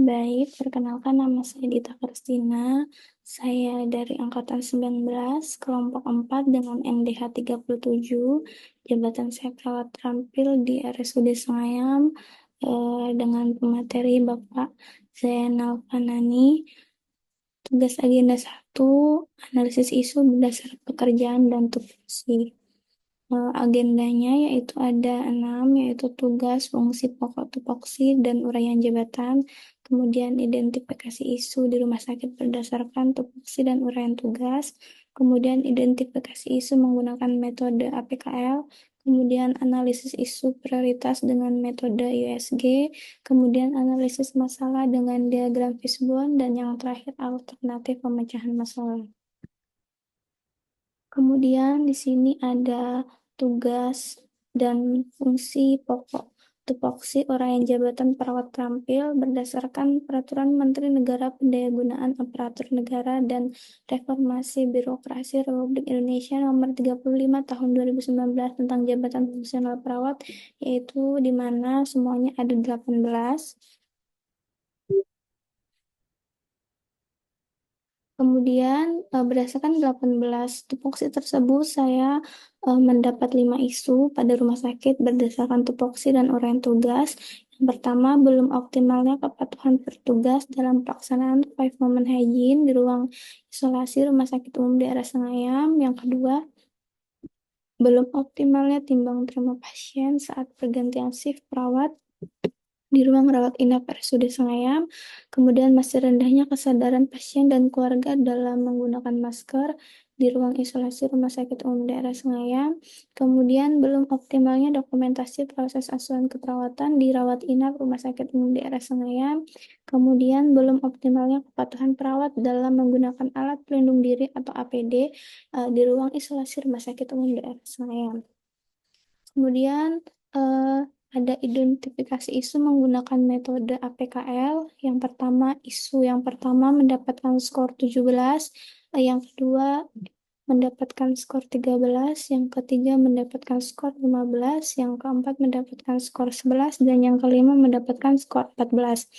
Baik, perkenalkan nama saya Dita Kristina. Saya dari Angkatan 19, kelompok 4 dengan NDH 37. Jabatan saya perawat terampil di RSUD Sengayam dengan pemateri Bapak Zainal Fanani. Tugas agenda 1, analisis isu berdasarkan pekerjaan dan tupoksi. Agendanya yaitu ada 6, yaitu tugas, fungsi pokok tupoksi, dan uraian jabatan. Kemudian identifikasi isu di rumah sakit berdasarkan tupoksi dan uraian tugas. Kemudian identifikasi isu menggunakan metode APKL. Kemudian analisis isu prioritas dengan metode USG. Kemudian analisis masalah dengan diagram fishbone. Dan yang terakhir alternatif pemecahan masalah. Kemudian di sini ada tugas dan fungsi pokok tupoksi uraian jabatan perawat terampil berdasarkan Peraturan Menteri Negara Pendayagunaan Aparatur Negara dan Reformasi Birokrasi Republik Indonesia Nomor 35 Tahun 2019 tentang jabatan fungsional perawat, yaitu di mana semuanya ada 18. Kemudian berdasarkan 18 tupoksi tersebut, saya mendapat 5 isu pada rumah sakit berdasarkan tupoksi dan uraian tugas. Yang pertama, belum optimalnya kepatuhan petugas dalam pelaksanaan 5 moment hygiene di ruang isolasi Rumah Sakit Umum Daerah Sengayam. Yang kedua, belum optimalnya timbang terima pasien saat pergantian shift perawat di ruang rawat inap RSUD Sengayam. Kemudian masih rendahnya kesadaran pasien dan keluarga dalam menggunakan masker di ruang isolasi Rumah Sakit Umum Daerah Sengayam. Kemudian belum optimalnya dokumentasi proses asuhan keperawatan di rawat inap Rumah Sakit Umum Daerah Sengayam. Kemudian belum optimalnya kepatuhan perawat dalam menggunakan alat pelindung diri atau APD di ruang isolasi Rumah Sakit Umum Daerah Sengayam. Kemudian eh, ada identifikasi isu menggunakan metode APKL. Yang pertama mendapatkan skor 17, yang kedua mendapatkan skor 13, yang ketiga mendapatkan skor 15, yang keempat mendapatkan skor 11, dan yang kelima mendapatkan skor 14.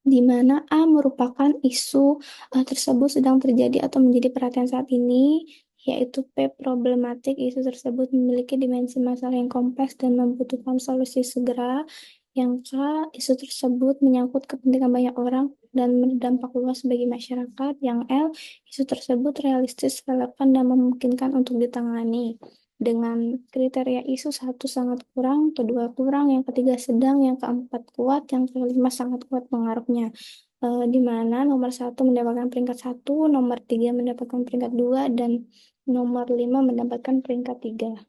Di mana A merupakan isu tersebut sedang terjadi atau menjadi perhatian saat ini, yaitu P problematik. Isu tersebut memiliki dimensi masalah yang kompleks dan membutuhkan solusi segera. Yang K, isu tersebut menyangkut kepentingan banyak orang dan berdampak luas bagi masyarakat. Yang L, isu tersebut realistis, relevan, dan memungkinkan untuk ditangani. Dengan kriteria isu 1 sangat kurang, kedua kurang, yang ketiga sedang, yang keempat kuat, yang kelima sangat kuat pengaruhnya. Di mana nomor 1 mendapatkan peringkat 1, nomor 3 mendapatkan peringkat 2, dan nomor 5 mendapatkan peringkat 3.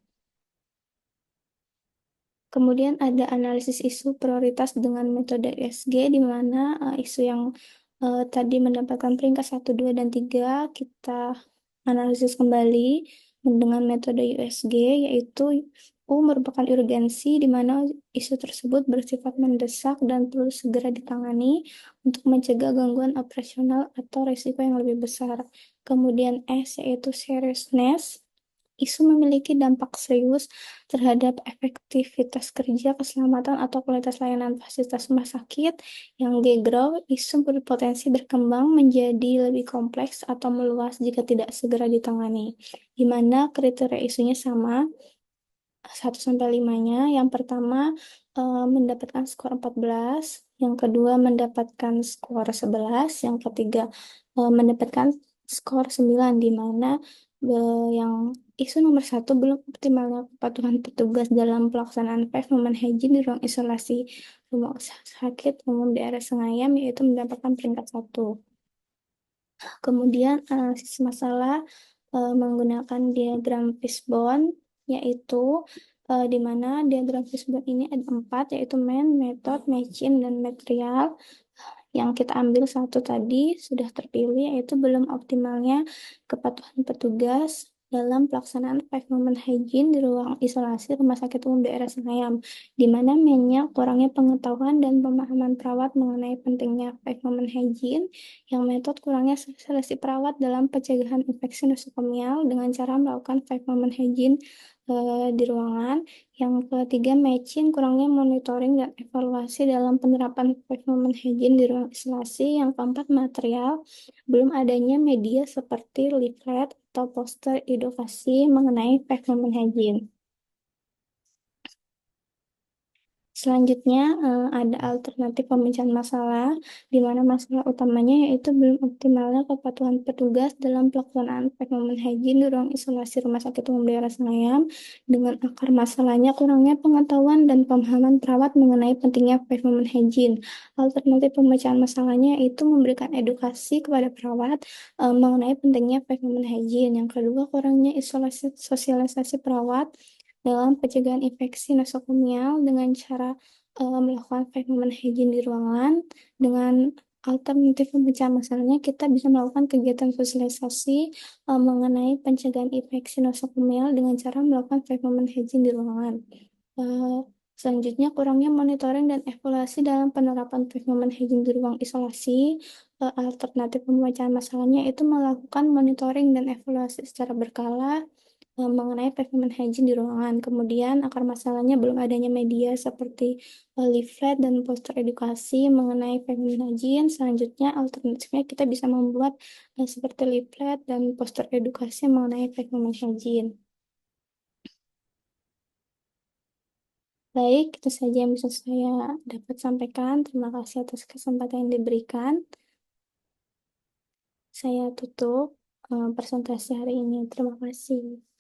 Kemudian ada analisis isu prioritas dengan metode USG, di mana isu yang tadi mendapatkan peringkat 1, 2, dan 3 kita analisis kembali dengan metode USG, yaitu U merupakan urgensi, di mana isu tersebut bersifat mendesak dan perlu segera ditangani untuk mencegah gangguan operasional atau risiko yang lebih besar. Kemudian S yaitu seriousness. Isu memiliki dampak serius terhadap efektivitas kerja, keselamatan, atau kualitas layanan fasilitas rumah sakit. Yang G, grow, isu berpotensi berkembang menjadi lebih kompleks atau meluas jika tidak segera ditangani. Di mana kriteria isunya sama, 1 sampai 5-nya. Yang pertama mendapatkan skor 14, yang kedua mendapatkan skor 11, yang ketiga mendapatkan skor 9, di mana yang isu nomor 1 belum optimalnya kepatuhan petugas dalam pelaksanaan 5 moment hygiene di ruang isolasi Rumah Sakit Umum Daerah Sengayam, yaitu mendapatkan peringkat 1. Kemudian analisis masalah menggunakan diagram fishbone, yaitu di mana diagram fishbone ini ada 4, yaitu man, method, machine, dan material. Yang kita ambil 1 tadi sudah terpilih, yaitu belum optimalnya kepatuhan petugas dalam pelaksanaan 5 moment hygiene di ruang isolasi Rumah Sakit Umum Daerah Sengayam, di mana mainnya kurangnya pengetahuan dan pemahaman perawat mengenai pentingnya 5 moment hygiene. Yang metode kurangnya seleksi perawat dalam pencegahan infeksi nosokomial dengan cara melakukan 5 moment hygiene di ruangan. Yang ketiga, matching, kurangnya monitoring dan evaluasi dalam penerapan pavement hygiene di ruang isolasi. Yang keempat, material, belum adanya media seperti leaflet atau poster edukasi mengenai pavement hygiene. Selanjutnya, ada alternatif pemecahan masalah, di mana masalah utamanya yaitu belum optimalnya kepatuhan petugas dalam pelaksanaan pavement hygiene di ruang isolasi Rumah Sakit Umum Daerah Senayan, dengan akar masalahnya kurangnya pengetahuan dan pemahaman perawat mengenai pentingnya pavement hygiene. Alternatif pemecahan masalahnya yaitu memberikan edukasi kepada perawat mengenai pentingnya pavement hygiene. Yang kedua, kurangnya sosialisasi perawat dalam pencegahan infeksi nosokomial dengan cara melakukan pavement hygiene di ruangan. Dengan alternatif pemecahan masalahnya, kita bisa melakukan kegiatan sosialisasi mengenai pencegahan infeksi nosokomial dengan cara melakukan pavement hygiene di ruangan. Eh, Selanjutnya, kurangnya monitoring dan evaluasi dalam penerapan pavement hygiene di ruang isolasi. Alternatif pemecahan masalahnya itu melakukan monitoring dan evaluasi secara berkala mengenai pavement hygiene di ruangan. Kemudian, akar masalahnya belum adanya media seperti leaflet dan poster edukasi mengenai pavement hygiene. Selanjutnya, alternatifnya kita bisa membuat seperti leaflet dan poster edukasi mengenai pavement hygiene. Baik, itu saja yang bisa saya dapat sampaikan. Terima kasih atas kesempatan yang diberikan. Saya tutup presentasi hari ini. Terima kasih.